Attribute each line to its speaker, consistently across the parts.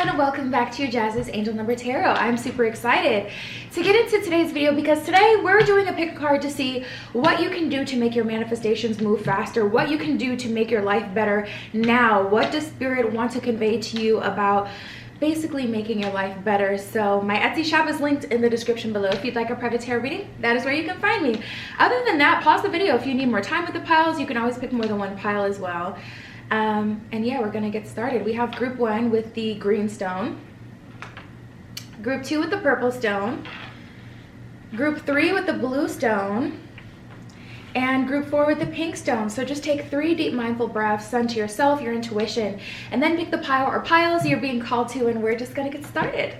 Speaker 1: everyone, welcome back to your Jazz's Angel Number Tarot. I'm super excited to get into today's video because today we're doing a pick a card to see what you can do to make your manifestations move faster, what you can do to make your life better now. What does Spirit want to convey to you about basically making your life better? So my Etsy shop is linked in the description below. If you'd like a private tarot reading, that is where you can find me. Other than that, pause the video. If you need more time with the piles, you can always pick more than one pile as well. And yeah, we're gonna get started. We have group 1 with the green stone, group 2 with the purple stone, group 3 with the blue stone, and group 4 with the pink stone. So just take 3 deep mindful breaths, center yourself, your intuition, and then pick the pile or piles you're being called to, and we're just gonna get started.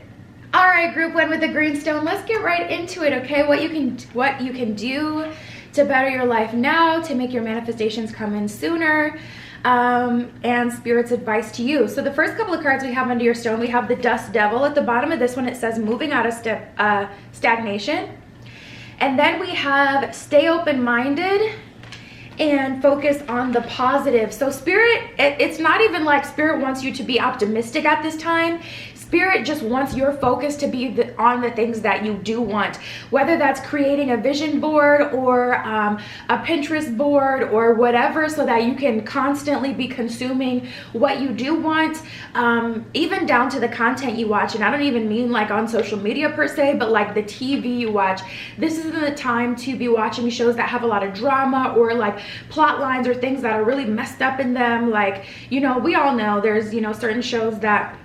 Speaker 1: All right, group 1 with the green stone, let's get right into it, okay? What you can do to better your life now, to make your manifestations come in sooner, and Spirit's advice to you. So the first couple of cards we have under your stone, we have the Dust Devil. At the bottom of this one, it says moving out of stagnation. And then we have stay open-minded and focus on the positive. So Spirit, it's not even like Spirit wants you to be optimistic at this time. Spirit just wants your focus to be on the things that you do want, whether that's creating a vision board or a Pinterest board or whatever, so that you can constantly be consuming what you do want, even down to the content you watch. And I don't even mean like on social media per se, but like the TV you watch. This isn't the time to be watching shows that have a lot of drama or like plot lines or things that are really messed up in them. Like, you know, we all know there's, you know, certain shows that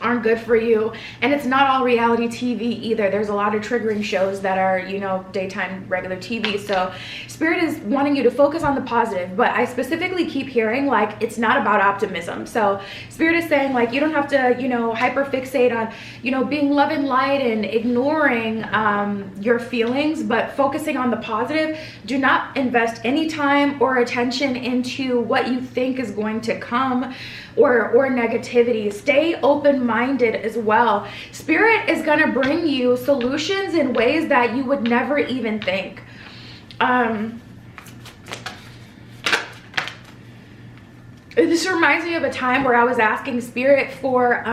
Speaker 1: aren't good for you, and it's not all reality TV either. There's a lot of triggering shows that are, you know, daytime regular TV. So Spirit is wanting you to focus on the positive, but I specifically keep hearing like it's not about optimism. So Spirit is saying like you don't have to, you know, hyper fixate on, you know, being love and light and ignoring your feelings, but focusing on the positive. Do not invest any time or attention into what you think is going to come or negativity. Stay open-minded as well. Spirit is gonna bring you solutions in ways that you would never even think. This reminds me of a time where I was asking Spirit for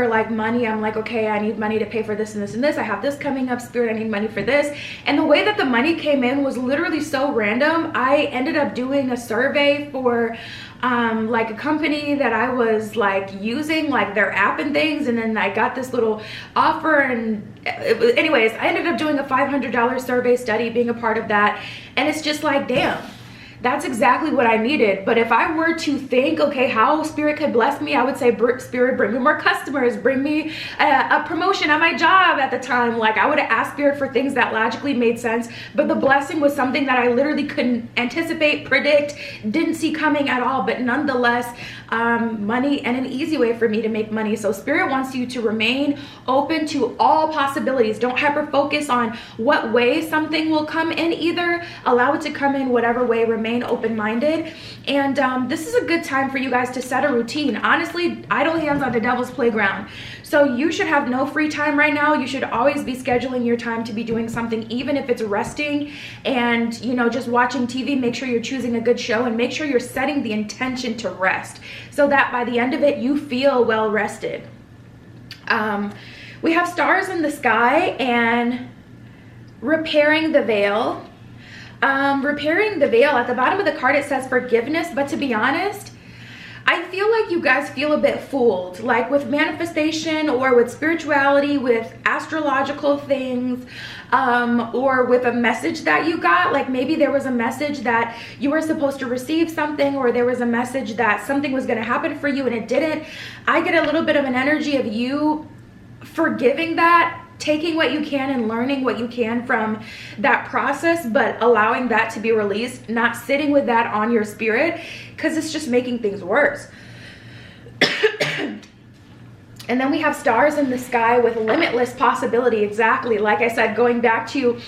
Speaker 1: like money. I'm like, okay, I need money to pay for this and this and this. I have this coming up, Spirit, I need money for this. And the way that the money came in was literally so random. I ended up doing a survey for like a company that I was like using, like their app and things, and then I got this little offer, and anyways, I ended up doing a $500 survey study, being a part of that. And it's just like, damn, that's exactly what I needed. But if I were to think, okay, how Spirit could bless me, I would say, Spirit, bring me more customers, bring me a promotion at my job at the time. Like I would have asked Spirit for things that logically made sense, but the blessing was something that I literally couldn't anticipate, predict, didn't see coming at all. But nonetheless, money and an easy way for me to make money. So Spirit wants you to remain open to all possibilities. Don't hyper focus on what way something will come in either. Allow it to come in whatever way. Remain open-minded. And this is a good time for you guys to set a routine. Honestly, idle hands on the devil's playground. So you should have no free time right now. You should always be scheduling your time to be doing something, even if it's resting and, you know, just watching TV. Make sure you're choosing a good show, and make sure you're setting the intention to rest, so that by the end of it, you feel well rested. We have stars in the sky and repairing the veil. Repairing the veil. At the bottom of the card, it says forgiveness, but to be honest, I feel like you guys feel a bit fooled, like with manifestation or with spirituality, with astrological things, or with a message that you got. Like maybe there was a message that you were supposed to receive something, or there was a message that something was going to happen for you and it didn't. I get a little bit of an energy of you forgiving that, taking what you can and learning what you can from that process, but allowing that to be released, not sitting with that on your spirit, because it's just making things worse. And then we have stars in the sky with limitless possibility. Exactly. Like I said, going back to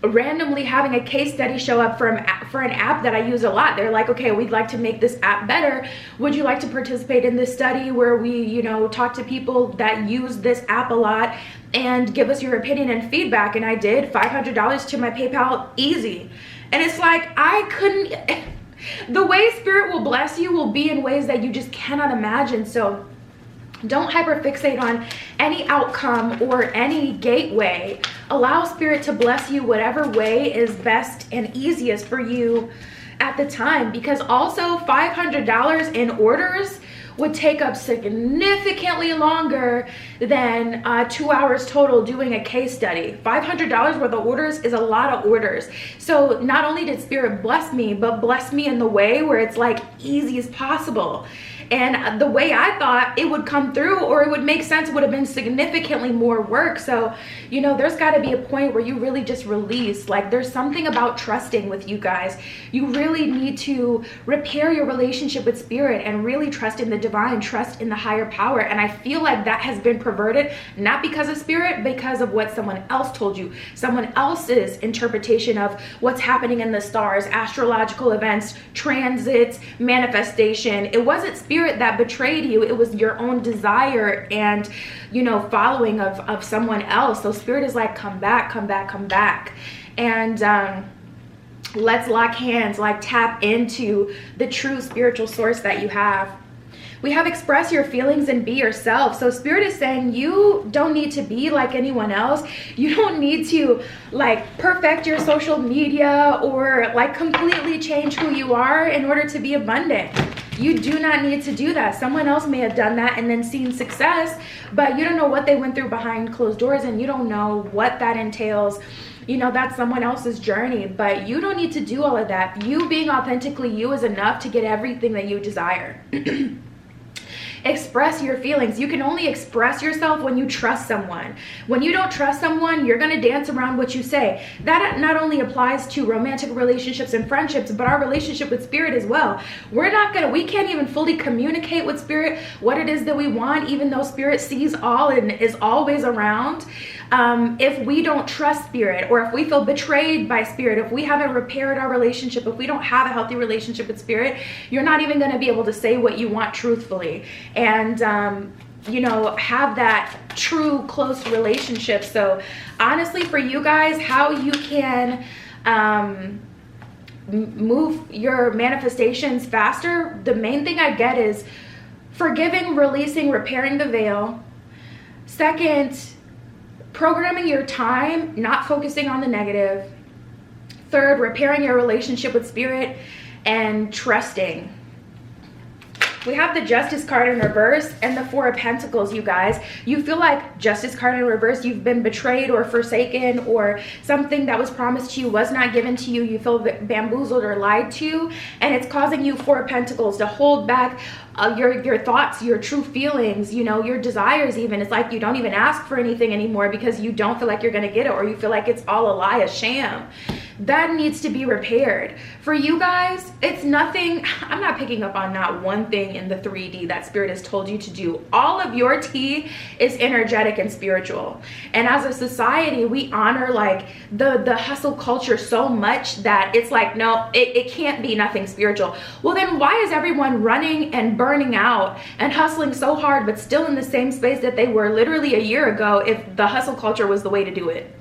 Speaker 1: randomly having a case study show up for an app that I use a lot. They're like, okay, we'd like to make this app better. Would you like to participate in this study where we, you know, talk to people that use this app a lot and give us your opinion and feedback? And I did. $500 to my PayPal, easy. And it's like, I couldn't, The way Spirit will bless you will be in ways that you just cannot imagine. So don't hyperfixate on any outcome or any gateway. Allow Spirit to bless you whatever way is best and easiest for you at the time. Because also $500 in orders would take up significantly longer than 2 hours total doing a case study. $500 worth of orders is a lot of orders. So not only did Spirit bless me, but bless me in the way where it's like easy as possible. And the way I thought it would come through, or it would make sense, would have been significantly more work. So, you know, there's got to be a point where you really just release. Like, there's something about trusting with you guys. You really need to repair your relationship with Spirit and really trust in the divine, trust in the higher power. And I feel like that has been perverted, not because of Spirit, because of what someone else told you, someone else's interpretation of what's happening in the stars, astrological events, transits, manifestation. It wasn't Spirit that betrayed you. It was your own desire and, you know, following of someone else. So Spirit is like, come back, come back, come back. And let's lock hands, like tap into the true spiritual source that you have. We have express your feelings and be yourself. So Spirit is saying you don't need to be like anyone else. You don't need to like perfect your social media or like completely change who you are in order to be abundant. You do not need to do that. Someone else may have done that and then seen success, but you don't know what they went through behind closed doors, and you don't know what that entails. You know, that's someone else's journey, but you don't need to do all of that. You being authentically you is enough to get everything that you desire. Express your feelings. You can only express yourself when you trust someone. When you don't trust someone, you're going to dance around what you say. That not only applies to romantic relationships and friendships, but our relationship with Spirit as well. We can't even fully communicate with Spirit what it is that we want, even though Spirit sees all and is always around. If we don't trust Spirit, or if we feel betrayed by Spirit, if we haven't repaired our relationship, if we don't have a healthy relationship with Spirit, you're not even going to be able to say what you want truthfully. And, you know, have that true close relationship. So honestly, for you guys, how you can move your manifestations faster, the main thing I get is forgiving, releasing, repairing the veil. Second, programming your time, not focusing on the negative. Third, repairing your relationship with Spirit and trusting. We have the Justice card in reverse and the Four of Pentacles, you guys. You feel like Justice card in reverse, you've been betrayed or forsaken, or something that was promised to you was not given to you. You feel bamboozled or lied to, and it's causing you, Four of Pentacles, to hold back your thoughts, your true feelings, you know, your desires even. It's like you don't even ask for anything anymore because you don't feel like you're going to get it, or you feel like it's all a lie, a sham. That needs to be repaired. For you guys, it's nothing. I'm not picking up on not one thing in the 3D that Spirit has told you to do. All of your tea is energetic and spiritual. And as a society, we honor like the hustle culture so much that it's like, no, it can't be nothing spiritual. Well, then why is everyone running and burning out and hustling so hard, but still in the same space that they were literally a year ago if the hustle culture was the way to do it?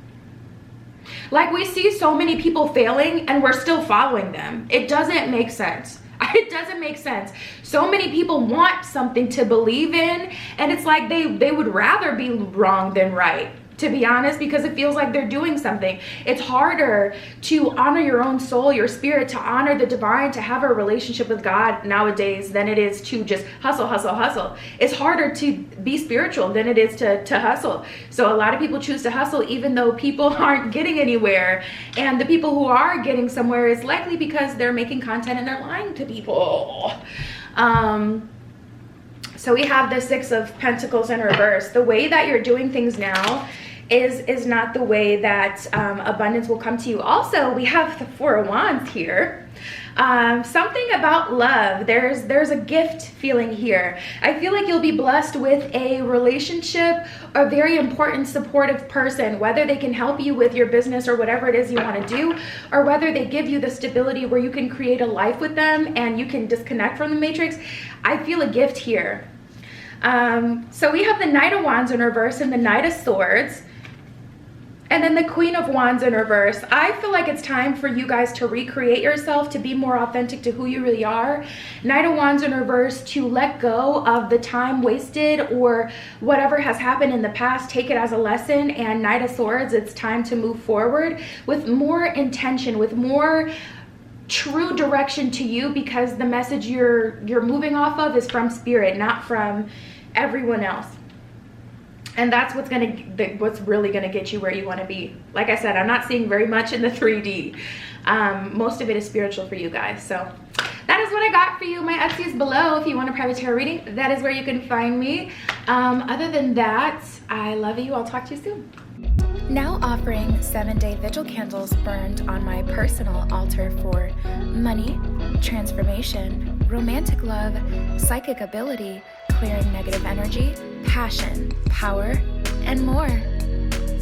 Speaker 1: Like, we see so many people failing and we're still following them. It doesn't make sense. It doesn't make sense. So many people want something to believe in, and it's like they would rather be wrong than right, to be honest, because it feels like they're doing something. It's harder to honor your own soul, your spirit, to honor the divine, to have a relationship with God nowadays than it is to just hustle, hustle, hustle. It's harder to be spiritual than it is to hustle. So a lot of people choose to hustle even though people aren't getting anywhere. And the people who are getting somewhere is likely because they're making content and they're lying to people. So we have the Six of Pentacles in reverse. The way that you're doing things now is not the way that abundance will come to you. Also, we have the Four of Wands here. Something about love. There's a gift feeling here. I feel like you'll be blessed with a relationship, a very important supportive person, whether they can help you with your business or whatever it is you want to do, or whether they give you the stability where you can create a life with them and you can disconnect from the matrix. I feel a gift here. So we have the Knight of Wands in reverse and the Knight of Swords. And then the Queen of Wands in reverse. I feel like it's time for you guys to recreate yourself, to be more authentic to who you really are. Knight of Wands in reverse, to let go of the time wasted or whatever has happened in the past. Take it as a lesson. And Knight of Swords, it's time to move forward with more intention, with more true direction to you, because the message you're moving off of is from spirit, not from everyone else. And that's what's really gonna get you where you want to be. Like I said, I'm not seeing very much in the 3D. Most of it is spiritual for you guys. So that is what I got for you. My Etsy is below if you want a private tarot reading. That is where you can find me. Other than that, I love you. I'll talk to you soon. Now offering 7-day vigil candles burned on my personal altar for money, transformation, romantic love, psychic ability, clearing negative energy, passion, power, and more.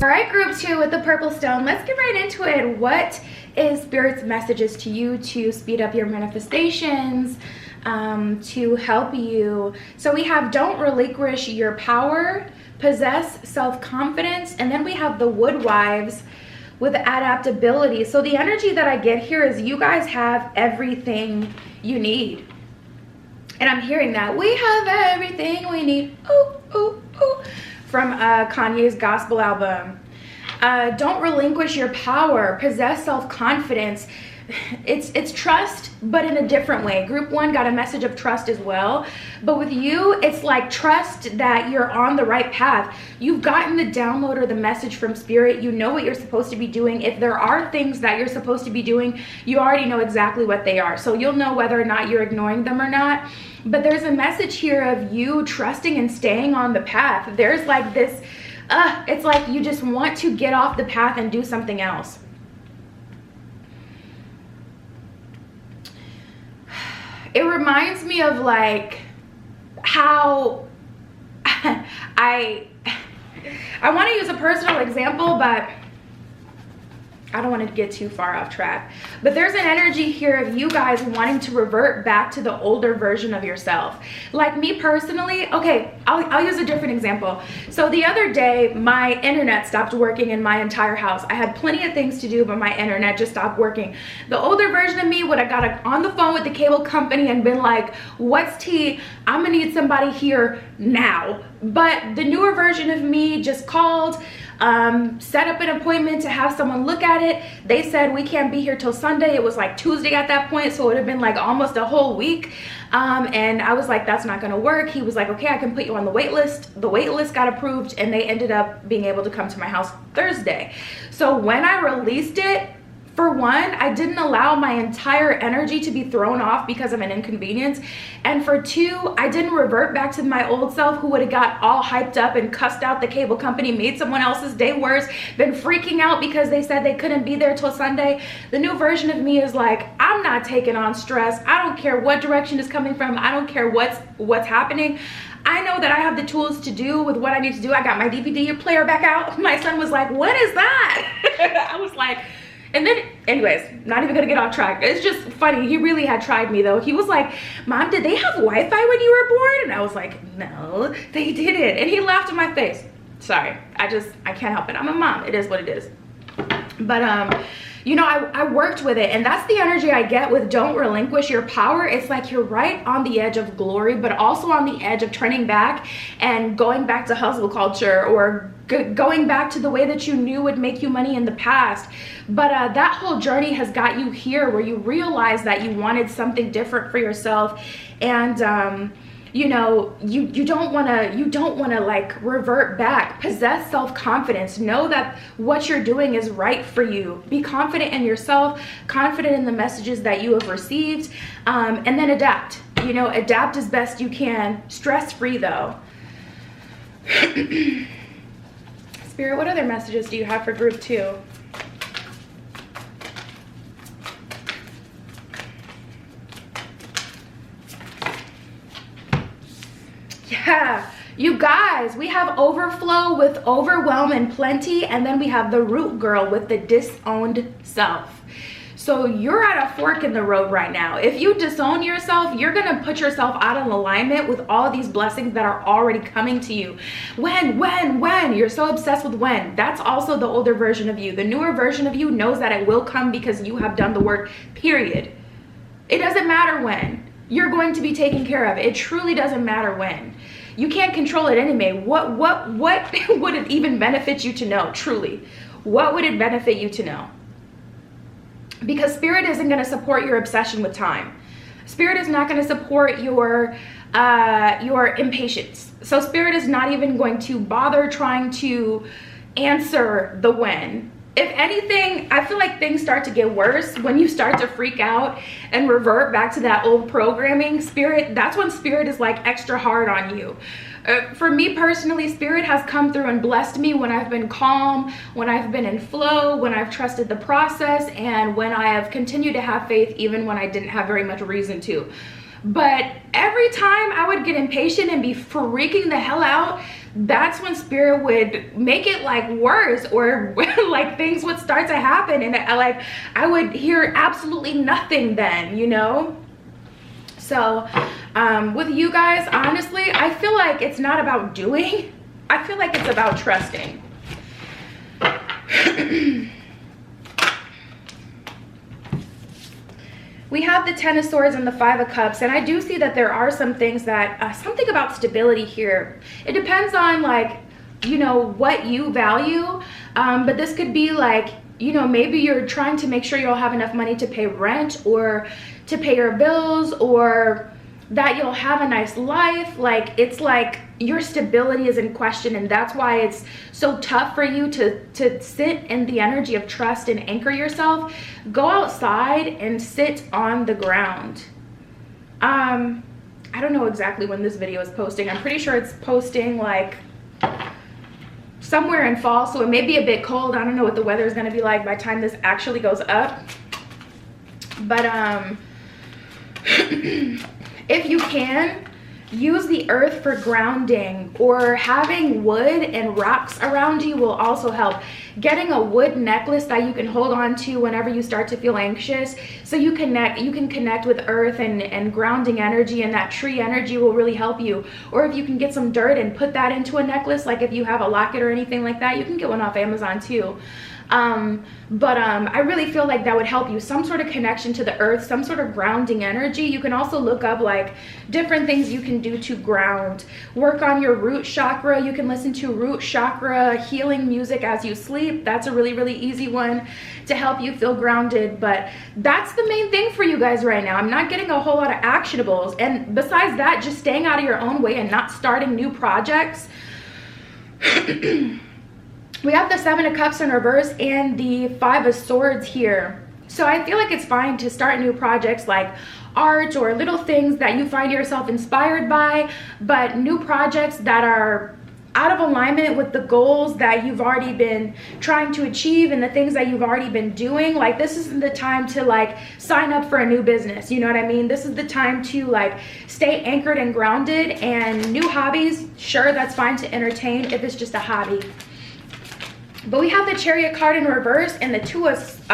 Speaker 1: All right, group 2 with the purple stone. Let's get right into it. What is Spirit's messages to you to speed up your manifestations, to help you? So we have don't relinquish your power, possess self-confidence, and then we have the Woodwives with adaptability. So the energy that I get here is you guys have everything you need. And I'm hearing that. We have everything we need. Ooh, ooh, ooh. From Kanye's gospel album. Don't relinquish your power. Possess self-confidence. It's trust, but in a different way. Group 1 got a message of trust as well. But with you, it's like trust that you're on the right path. You've gotten the download or the message from Spirit. You know what you're supposed to be doing. If there are things that you're supposed to be doing, you already know exactly what they are. So you'll know whether or not you're ignoring them or not. But there's a message here of you trusting and staying on the path. There's like this, it's like you just want to get off the path and do something else. It reminds me of like how I want to use a personal example, but I don't want to get too far off track. But there's an energy here of you guys wanting to revert back to the older version of yourself. Like me personally, okay, I'll use a different example. So the other day, my internet stopped working in my entire house. I had plenty of things to do, but my internet just stopped working. The older version of me would have got on the phone with the cable company and been like, what's tea? I'm gonna need somebody here now. But the newer version of me just called, set up an appointment to have someone look at it. They said we can't be here till Sunday. It was like Tuesday at that point, so it would have been like almost a whole week. And I was like, that's not gonna work. He was like, okay, I can put you on the wait list. The wait list got approved and they ended up being able to come to my house Thursday. So when I released it, for one, I didn't allow my entire energy to be thrown off because of an inconvenience. And for two, I didn't revert back to my old self who would have got all hyped up and cussed out the cable company, made someone else's day worse, been freaking out because they said they couldn't be there till Sunday. The new version of me is like, I'm not taking on stress. I don't care what direction is coming from. I don't care what's happening. I know that I have the tools to do with what I need to do. I got my DVD player back out. My son was like, what is that? I was like, and then, anyways, not even gonna get off track. It's just funny. He really had tried me though. He was like, Mom, did they have Wi-Fi when you were born? And I was like, no, they didn't. And he laughed in my face. Sorry, I can't help it. I'm a mom. It is what it is. But, you know, I worked with it, and that's the energy I get with don't relinquish your power. It's like you're right on the edge of glory, but also on the edge of turning back and going back to hustle culture or going back to the way that you knew would make you money in the past. But that whole journey has got you here where you realize that you wanted something different for yourself. And you know, you don't want to like revert back. Possess self-confidence. Know that what you're doing is right for you. Be confident in yourself, confident in the messages that you have received, and then adapt. You know, adapt as best you can. Stress-free though. Spirit, what other messages do you have for group 2? Yeah, you guys, we have overflow with overwhelm and plenty, and then we have the root girl with the disowned self. So you're at a fork in the road right now. If you disown yourself, you're gonna put yourself out of alignment with all these blessings that are already coming to you. When? You're so obsessed with when. That's also the older version of you. The newer version of you knows that it will come because you have done the work, period. It doesn't matter when. You're going to be taken care of. It truly doesn't matter when. You can't control it anyway. What would it even benefit you to know, truly? What would it benefit you to know? Because spirit isn't going to support your obsession with time. Spirit is not going to support your impatience. So spirit is not even going to bother trying to answer the when. If anything, I feel like things start to get worse when you start to freak out and revert back to that old programming. Spirit, that's when spirit is like extra hard on you. For me personally, spirit has come through and blessed me when I've been calm, when I've been in flow, when I've trusted the process, and when I have continued to have faith even when I didn't have very much reason to. But every time I would get impatient and be freaking the hell out, that's when spirit would make it like worse, or like things would start to happen, and I would hear absolutely nothing then, you know? So with you guys, honestly, I feel like it's not about doing. I feel like it's about trusting. We have the Ten of Swords and the Five of Cups, and I do see that there are some things that, something about stability here. It depends on, like, you know, what you value, but this could be like, you know, maybe you're trying to make sure you'll have enough money to pay rent or to pay your bills, or that you'll have a nice life. Like, it's like your stability is in question, and that's why it's so tough for you to sit in the energy of trust and anchor yourself. Go outside and sit on the ground. I don't know exactly when this video is posting. I'm pretty sure it's posting like somewhere in fall, so it may be a bit cold. I don't know what the weather is going to be like by the time this actually goes up. But if you can, use the earth for grounding, or having wood and rocks around you will also help. Getting a wood necklace that you can hold on to whenever you start to feel anxious, so you can connect with earth and grounding energy, and that tree energy will really help you. Or if you can get some dirt and put that into a necklace, like if you have a locket or anything like that, you can get one off Amazon too. I really feel like that would help you. Some sort of connection to the earth, some sort of grounding energy. You can also look up like different things you can do to ground. Work on your root chakra. You can listen to root chakra healing music as you sleep. That's a really, really easy one to help you feel grounded. But that's the main thing for you guys right now. I'm not getting a whole lot of actionables. And besides that, just staying out of your own way and not starting new projects. We have the Seven of Cups in reverse and the Five of Swords here. So I feel like it's fine to start new projects like art or little things that you find yourself inspired by, but new projects that are out of alignment with the goals that you've already been trying to achieve and the things that you've already been doing. Like, this isn't the time to like sign up for a new business, you know what I mean? This is the time to like stay anchored and grounded. And new hobbies, sure, that's fine to entertain if it's just a hobby. But we have the Chariot card in reverse and the Two of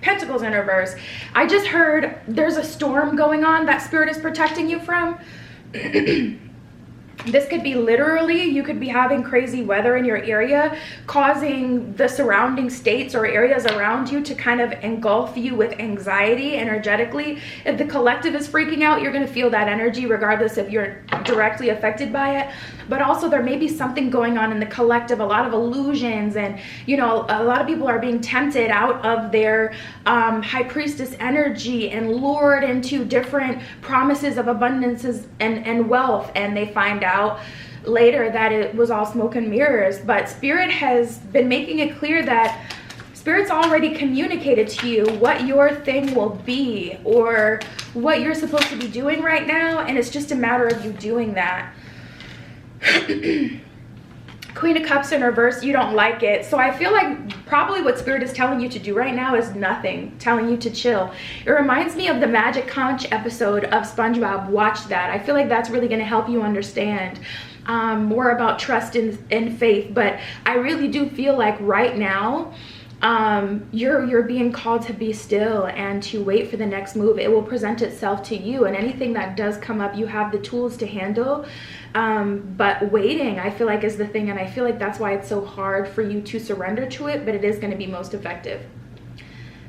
Speaker 1: Pentacles in reverse. I just heard there's a storm going on that spirit is protecting you from. This could be literally, you could be having crazy weather in your area, causing the surrounding states or areas around you to kind of engulf you with anxiety energetically. If the collective is freaking out, you're going to feel that energy regardless if you're directly affected by it. But also there may be something going on in the collective, a lot of illusions, and you know, a lot of people are being tempted out of their high priestess energy and lured into different promises of abundances and wealth, and they find out later that it was all smoke and mirrors. But spirit has been making it clear that spirit's already communicated to you what your thing will be or what you're supposed to be doing right now, and it's just a matter of you doing that. Queen of Cups in reverse, you don't like it. So I feel like probably what spirit is telling you to do right now is nothing, telling you to chill. It reminds me of the Magic Conch episode of SpongeBob. Watch that. I feel like that's really going to help you understand more about trust and faith. But I really do feel like right now you're being called to be still and to wait for the next move. It will present itself to you, and anything that does come up, you have the tools to handle. But waiting, I feel like, is the thing, and I feel like that's why it's so hard for you to surrender to it, but it is going to be most effective.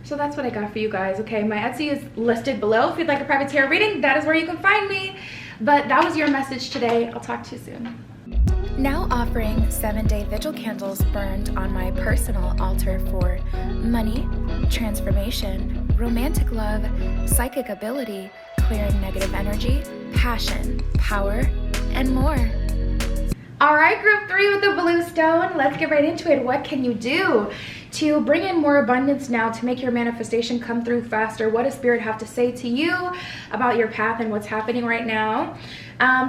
Speaker 1: So that's what I got for you guys. Okay, my Etsy is listed below. If you'd like a private tarot reading, that is where you can find me. But that was your message today. I'll talk to you soon. Now offering 7-day vigil candles burned on my personal altar for money, transformation, romantic love, psychic ability, clearing negative energy, passion, power, and more. All right, group 3 with the blue stone. Let's get right into it. What can you do to bring in more abundance now, to make your manifestation come through faster? What does Spirit have to say to you about your path and what's happening right now?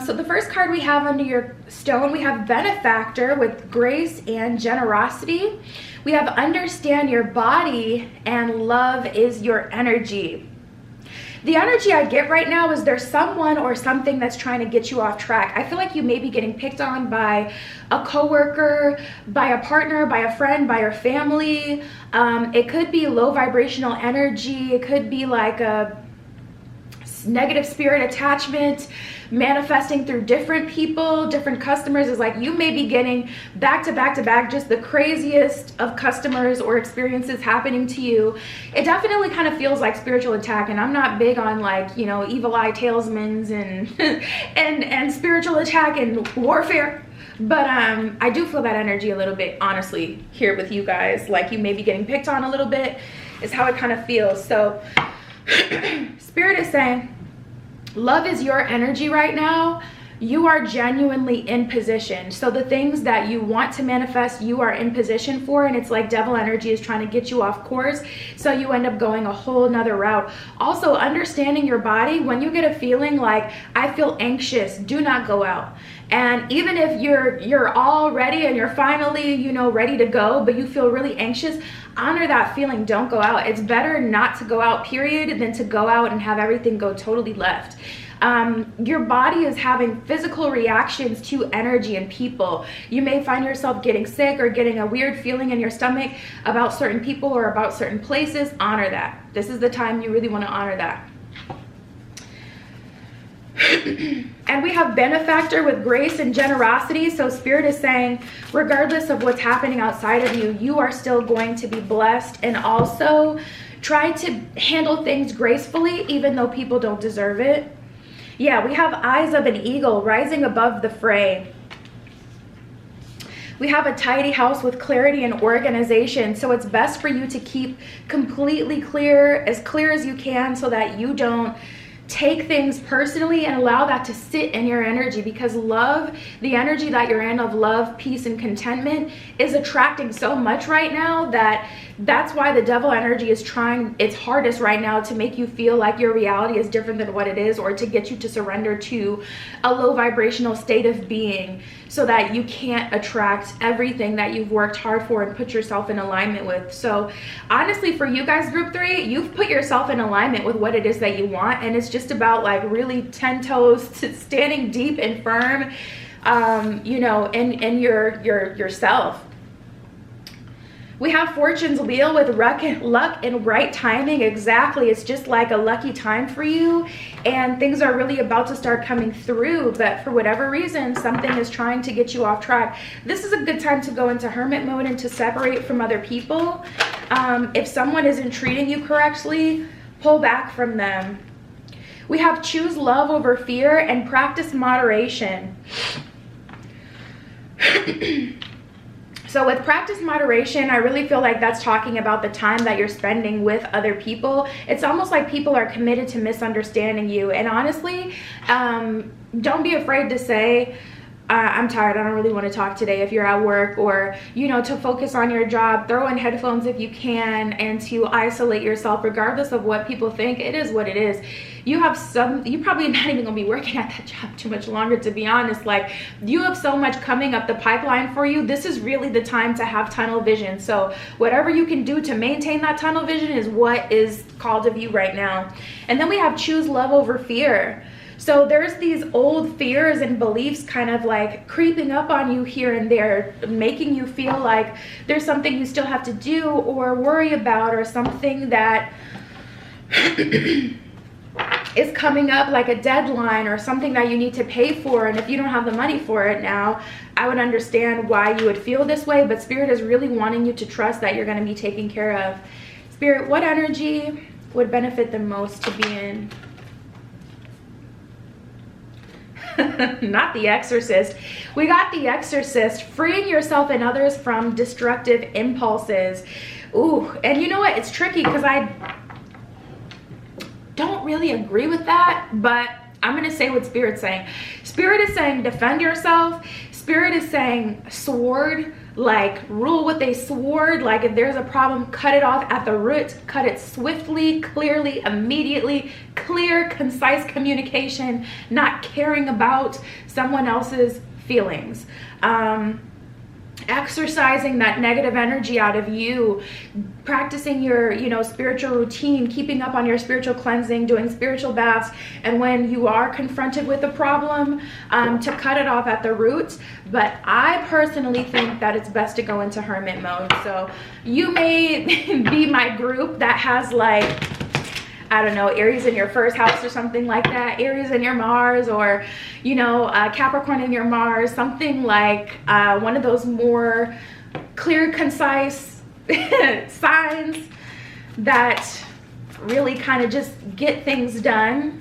Speaker 1: So the first card we have under your stone, we have Benefactor with grace and generosity. We have Understand your body, and love is your energy. The energy I get right now is there's someone or something that's trying to get you off track. I feel like you may be getting picked on by a coworker, by a partner, by a friend, by your family. It could be low vibrational energy. It could be like a negative spirit attachment manifesting through different people, different customers. Is like you may be getting back to back to back just the craziest of customers or experiences happening to you. It definitely kind of feels like spiritual attack, and I'm not big on, like, you know, evil eye talismans and and spiritual attack and warfare, but I do feel that energy a little bit, honestly, here with you guys. Like you may be getting picked on a little bit is how it kind of feels. So Spirit is saying love is your energy right now. You are genuinely in position. So the things that you want to manifest, you are in position for, and it's like devil energy is trying to get you off course, so you end up going a whole nother route. Also, understanding your body. When you get a feeling like, I feel anxious, do not go out. And even if you're all ready and you're finally, you know, ready to go, but you feel really anxious, honor that feeling. Don't go out. It's better not to go out, period, than to go out and have everything go totally left. Your body is having physical reactions to energy and people. You may find yourself getting sick or getting a weird feeling in your stomach about certain people or about certain places. Honor that. This is the time you really want to honor that. And we have Benefactor with grace and generosity. So Spirit is saying, regardless of what's happening outside of you, you are still going to be blessed. And also try to handle things gracefully, even though people don't deserve it. Yeah, we have Eyes of an Eagle, rising above the fray. We have a tidy house with clarity and organization. So it's best for you to keep completely clear as you can, so that you don't take things personally, and allow that to sit in your energy, because love, the energy that you're in of love, peace, and contentment is attracting so much right now that's why the devil energy is trying its hardest right now to make you feel like your reality is different than what it is, or to get you to surrender to a low vibrational state of being, so that you can't attract everything that you've worked hard for and put yourself in alignment with. So honestly, for you guys, group 3, you've put yourself in alignment with what it is that you want, and it's just about like really 10 toes to standing deep and firm, you know, in yourself. We have Fortune's Wheel with luck and right timing. Exactly. It's just like a lucky time for you, and things are really about to start coming through, but for whatever reason, something is trying to get you off track. This is a good time to go into hermit mode and to separate from other people. If someone isn't treating you correctly, pull back from them. We have Choose love over fear and practice moderation. So with practice moderation, I really feel like that's talking about the time that you're spending with other people. It's almost like people are committed to misunderstanding you. And honestly, don't be afraid to say, I'm tired, I don't really want to talk today, if you're at work, or, you know, to focus on your job. Throw in headphones if you can, and to isolate yourself. Regardless of what people think, it is what it is. You're probably not even gonna be working at that job too much longer, to be honest. Like, you have so much coming up the pipeline for you. This is really the time to have tunnel vision. So whatever you can do to maintain that tunnel vision is what is called of you right now. And then we have Choose love over fear. So there's these old fears and beliefs kind of like creeping up on you here and there, making you feel like there's something you still have to do or worry about, or something that is coming up, like a deadline or something that you need to pay for. And if you don't have the money for it now, I would understand why you would feel this way, but Spirit is really wanting you to trust that you're going to be taken care of. Spirit, what energy would benefit the most to be in? Not the Exorcist. We got the Exorcist, freeing yourself and others from destructive impulses. Ooh, and you know what? It's tricky because I don't really agree with that, but I'm going to say what Spirit's saying. Spirit is saying defend yourself. Spirit is saying sword, like rule with a sword. Like if there's a problem, cut it off at the root, cut it swiftly, clearly, immediately. Clear, concise communication, not caring about someone else's feelings. Exercising that negative energy out of you, practicing your, you know, spiritual routine, keeping up on your spiritual cleansing, doing spiritual baths, and when you are confronted with a problem, to cut it off at the root. But I personally think that it's best to go into hermit mode. So you may be my group that has like, I don't know, Aries in your first house or something like that, Aries in your Mars, or, you know, Capricorn in your Mars, something like one of those more clear, concise signs that really kind of just get things done,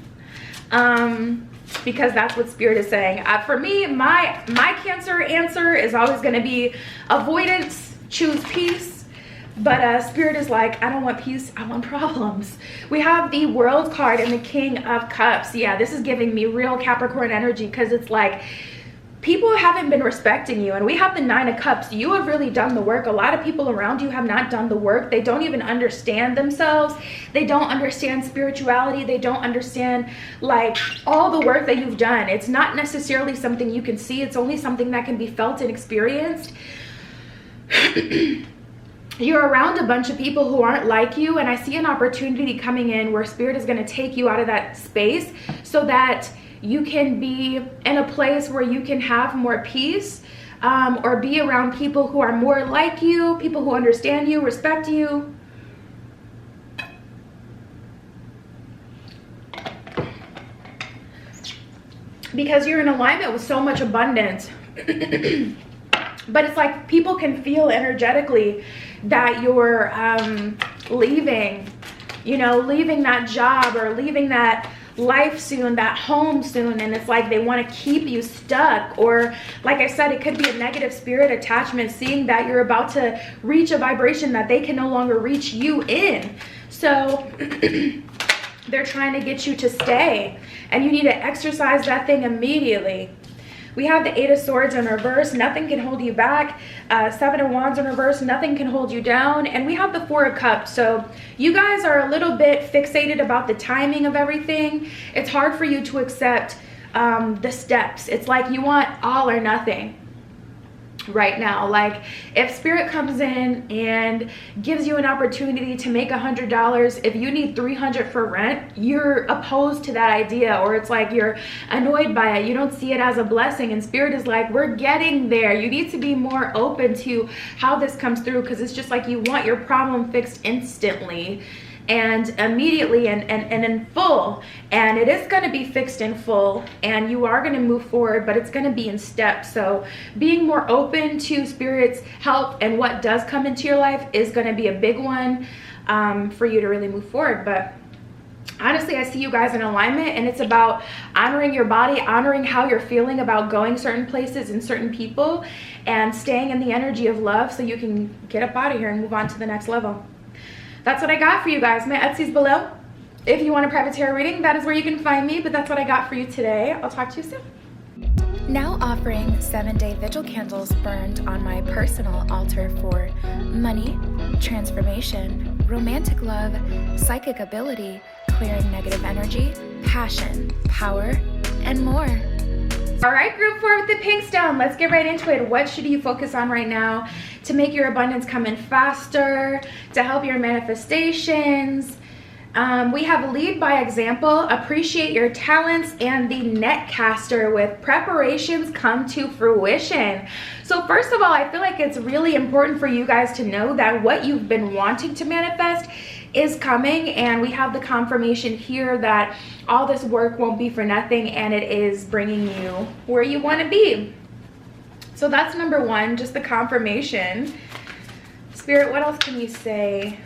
Speaker 1: because that's what Spirit is saying. For me, my Cancer answer is always going to be avoidance, choose peace. But Spirit is like, I don't want peace, I want problems. We have the World card and the King of Cups. Yeah, this is giving me real Capricorn energy, because it's like people haven't been respecting you. And we have the Nine of Cups. You have really done the work. A lot of people around you have not done the work. They don't even understand themselves. They don't understand spirituality. They don't understand like all the work that you've done. It's not necessarily something you can see. It's only something that can be felt and experienced. You're around a bunch of people who aren't like you, and I see an opportunity coming in where Spirit is going to take you out of that space so that you can be in a place where you can have more peace, or be around people who are more like you, people who understand you, respect you. Because you're in alignment with so much abundance. But it's like people can feel energetically that you're leaving, you know, leaving that job or leaving that life soon, that home soon, and it's like they want to keep you stuck. Or like I said, it could be a negative spirit attachment, seeing that you're about to reach a vibration that they can no longer reach you in. So they're trying to get you to stay, and you need to exercise that thing immediately. We have the Eight of Swords in reverse. Nothing can hold you back. Seven of Wands in reverse. Nothing can hold you down. And we have the Four of Cups. So you guys are a little bit fixated about the timing of everything. It's hard for you to accept the steps. It's like you want all or nothing right now. Like if Spirit comes in and gives you an opportunity to make $100, if you need $300 for rent, you're opposed to that idea, or it's like you're annoyed by it. You don't see it as a blessing. And Spirit is like, we're getting there. You need to be more open to how this comes through, because it's just like you want your problem fixed instantly and immediately and in full, and it is going to be fixed in full, and you are going to move forward, but it's going to be in steps. So being more open to Spirit's help and what does come into your life is going to be a big one for you to really move forward. But honestly, I see you guys in alignment, and it's about honoring your body, honoring how you're feeling about going certain places and certain people, and staying in the energy of love so you can get up out of here and move on to the next level. That's what I got for you guys. My Etsy's below. If you want a private tarot reading, that is where you can find me, but that's what I got for you today. I'll talk to you soon.
Speaker 2: Now offering 7-day vigil candles burned on my personal altar for money, transformation, romantic love, psychic ability, clearing negative energy, passion, power, and more.
Speaker 1: All right, group 4 with the pink stone. Let's get right into it. What should you focus on right now to make your abundance come in faster, to help your manifestations, We have lead by example, appreciate your talents, and the netcaster with preparations come to fruition. So first of all, I feel like it's really important for you guys to know that what you've been wanting to manifest is coming, and we have the confirmation here that all this work won't be for nothing, and it is bringing you where you want to be. So that's number one, just the confirmation. Spirit, what else can you say?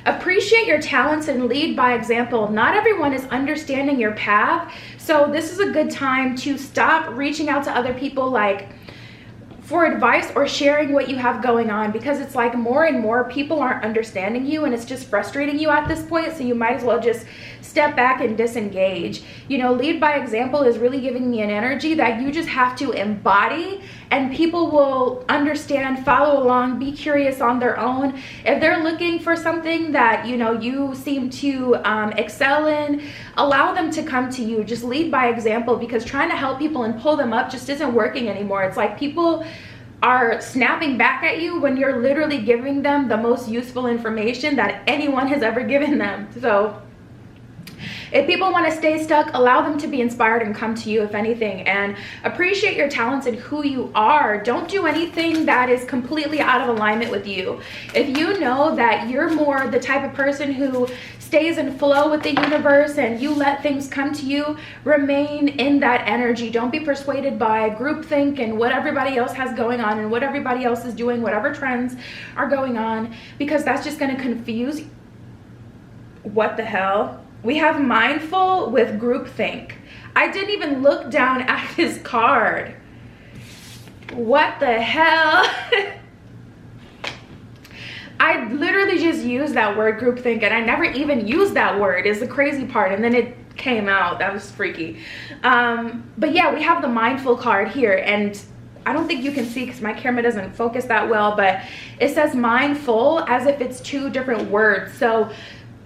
Speaker 1: Appreciate your talents and lead by example. Not everyone is understanding your path, so this is a good time to stop reaching out to other people like for advice or sharing what you have going on, because it's like more and more people aren't understanding you, and it's just frustrating you at this point. So you might as well just step back and disengage. You know, lead by example is really giving me an energy that you just have to embody, and people will understand, follow along, be curious on their own. If they're looking for something that, you know, you seem to excel in, allow them to come to you. Just lead by example, because trying to help people and pull them up just isn't working anymore. It's like people are snapping back at you when you're literally giving them the most useful information that anyone has ever given them. So if people want to stay stuck, allow them to be inspired and come to you, if anything, and appreciate your talents and who you are. Don't do anything that is completely out of alignment with you. If you know that you're more the type of person who stays in flow with the universe and you let things come to you, remain in that energy. Don't be persuaded by groupthink and what everybody else has going on and what everybody else is doing, whatever trends are going on, because that's just going to confuse. What the hell? We have mindful with groupthink. I didn't even look down at his card. What the hell? I literally just used that word groupthink, and I never even used that word is the crazy part, and then it came out. That was freaky. But yeah, we have the mindful card here, and I don't think you can see because my camera doesn't focus that well, but it says mindful as if it's two different words. So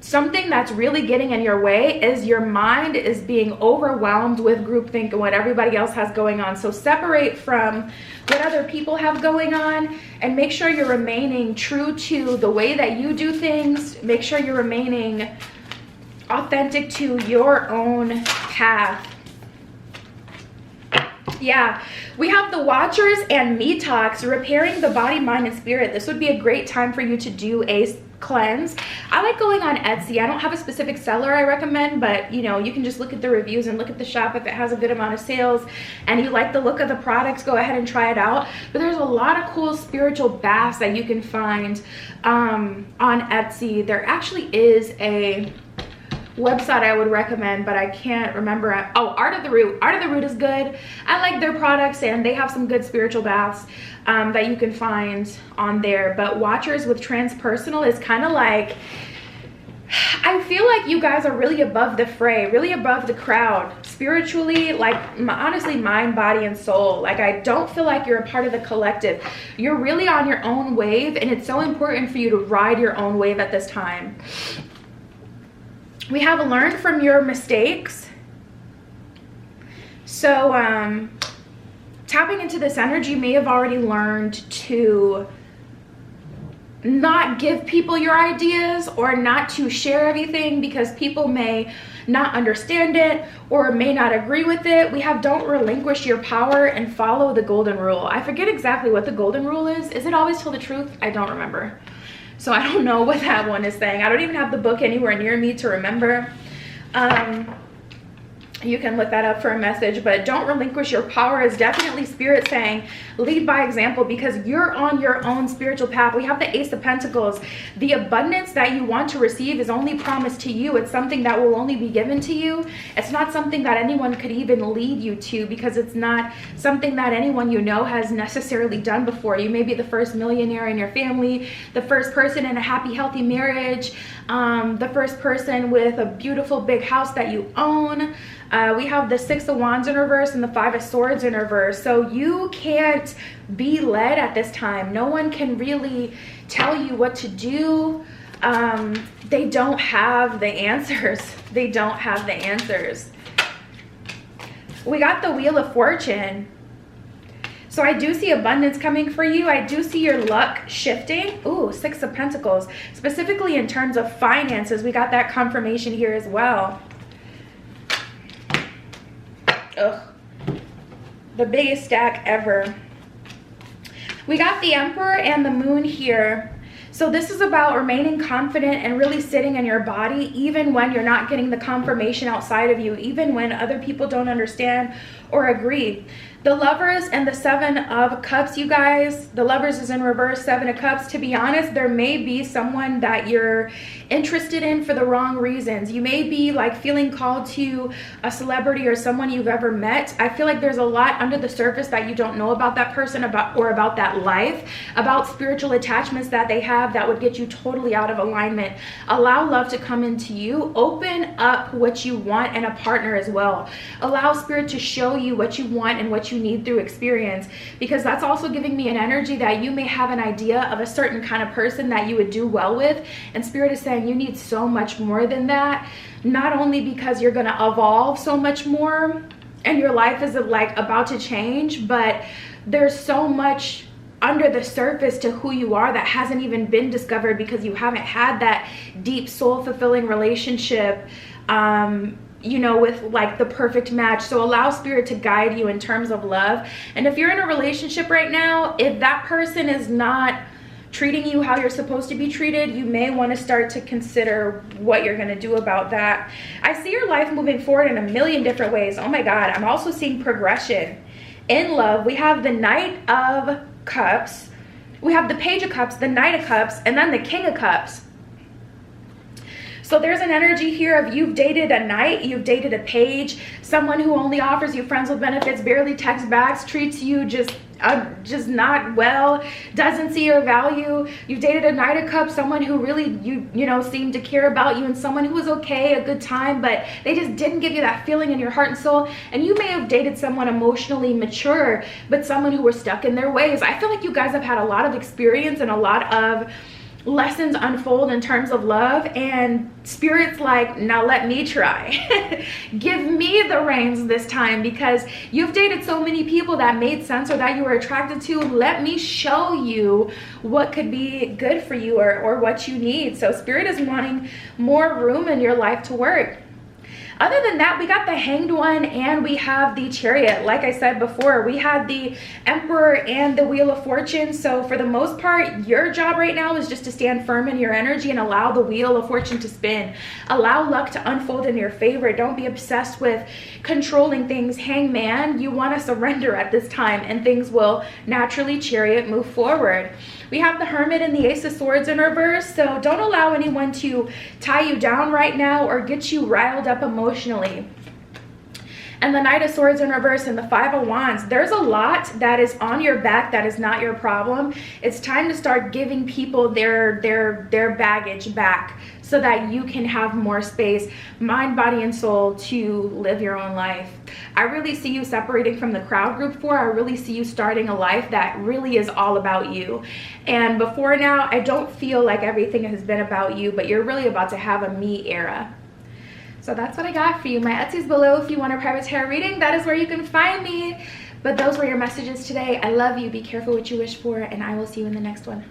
Speaker 1: something that's really getting in your way is your mind is being overwhelmed with groupthink and what everybody else has going on. So separate from what other people have going on and make sure you're remaining true to the way that you do things. Make sure you're remaining authentic to your own path. Yeah, we have the Watchers and Me Talks, repairing the body, mind, and spirit. This would be a great time for you to do a cleanse. I like going on Etsy. I don't have a specific seller I recommend, but you know, you can just look at the reviews and look at the shop. If it has a good amount of sales and you like the look of the products, go ahead and try it out. But there's a lot of cool spiritual baths that you can find on Etsy. There actually is a website I would recommend, but I can't remember. Oh, Art of the Root. Art of the Root is good. I like their products, and they have some good spiritual baths that you can find on there. But Watchers with Transpersonal is kind of like, I feel like you guys are really above the fray, really above the crowd spiritually, like honestly, mind, body, and soul. Like, I don't feel like you're a part of the collective. You're really on your own wave, and it's so important for you to ride your own wave at this time. We have learned from your mistakes. So tapping into this energy, you may have already learned to not give people your ideas or not to share everything because people may not understand it or may not agree with it. We have don't relinquish your power and follow the golden rule. I forget exactly what the golden rule is. Is it always tell the truth? I don't remember. So I don't know what that one is saying. I don't even have the book anywhere near me to remember. You can look that up for a message, but don't relinquish your power is definitely spirit saying lead by example, because you're on your own spiritual path. We have the Ace of Pentacles. The abundance that you want to receive is only promised to you. It's something that will only be given to you. It's not something that anyone could even lead you to, because it's not something that anyone you know has necessarily done before. You may be the first millionaire in your family, the first person in a happy, healthy marriage, the first person with a beautiful big house that you own. We have the Six of Wands in reverse and the Five of Swords in reverse. So you can't be led at this time. No one can really tell you what to do. They don't have the answers. They don't have the answers. We got the Wheel of Fortune. So I do see abundance coming for you. I do see your luck shifting. Ooh, 6 of Pentacles. Specifically in terms of finances, we got that confirmation here as well. Ugh. The biggest stack ever. We got the Emperor and the Moon here. So this is about remaining confident and really sitting in your body, even when you're not getting the confirmation outside of you, even when other people don't understand or agree. The Lovers and the 7 of Cups, you guys, the Lovers is in reverse, 7 of Cups. To be honest, there may be someone that you're interested in for the wrong reasons. You may be like feeling called to a celebrity or someone you've ever met. I feel like there's a lot under the surface that you don't know about that person, about that life, about spiritual attachments that they have that would get you totally out of alignment. Allow love to come into you. Open up what you want in a partner as well. Allow Spirit to show you what you want and what you need through experience, because that's also giving me an energy that you may have an idea of a certain kind of person that you would do well with, and Spirit is saying you need so much more than that, not only because you're going to evolve so much more and your life is like about to change, but there's so much under the surface to who you are that hasn't even been discovered because you haven't had that deep soul fulfilling relationship, you know, with like the perfect match. So allow Spirit to guide you in terms of love. And if you're in a relationship right now, if that person is not treating you how you're supposed to be treated, you may want to start to consider what you're going to do about that. I see your life moving forward in a million different ways. Oh my God, I'm also seeing progression in love. We have the Knight of Cups, we have the Page of Cups, the Knight of Cups, and then the King of Cups. So there's an energy here of you've dated a knight, you've dated a page, someone who only offers you friends with benefits, barely texts back, treats you just not well, doesn't see your value. You've dated a Knight of Cups, someone who really you know seemed to care about you, and someone who was okay, a good time, but they just didn't give you that feeling in your heart and soul. And you may have dated someone emotionally mature, but someone who was stuck in their ways. I feel like you guys have had a lot of experience and a lot of lessons unfold in terms of love, and Spirit's like, now let me try. Give me the reins this time, because you've dated so many people that made sense or that you were attracted to. Let me show you what could be good for you or what you need. So Spirit is wanting more room in your life to work. Other than that, we got the Hanged One and we have the Chariot. Like I said before, we had the Emperor and the Wheel of Fortune. So for the most part, your job right now is just to stand firm in your energy and allow the Wheel of Fortune to spin. Allow luck to unfold in your favor. Don't be obsessed with controlling things. Hangman, you want to surrender at this time and things will naturally, Chariot, move forward. We have the Hermit and the Ace of Swords in reverse, so don't allow anyone to tie you down right now or get you riled up emotionally. And the Knight of Swords in reverse and the Five of Wands. There's a lot that is on your back that is not your problem. It's time to start giving people their baggage back so that you can have more space, mind, body, and soul to live your own life. I really see you separating from the crowd group 4. I really see you starting a life that really is all about you. And before now, I don't feel like everything has been about you, but you're really about to have a me era. So that's what I got for you. My Etsy's below if you want a private tarot reading. That is where you can find me. But those were your messages today. I love you. Be careful what you wish for, and I will see you in the next one.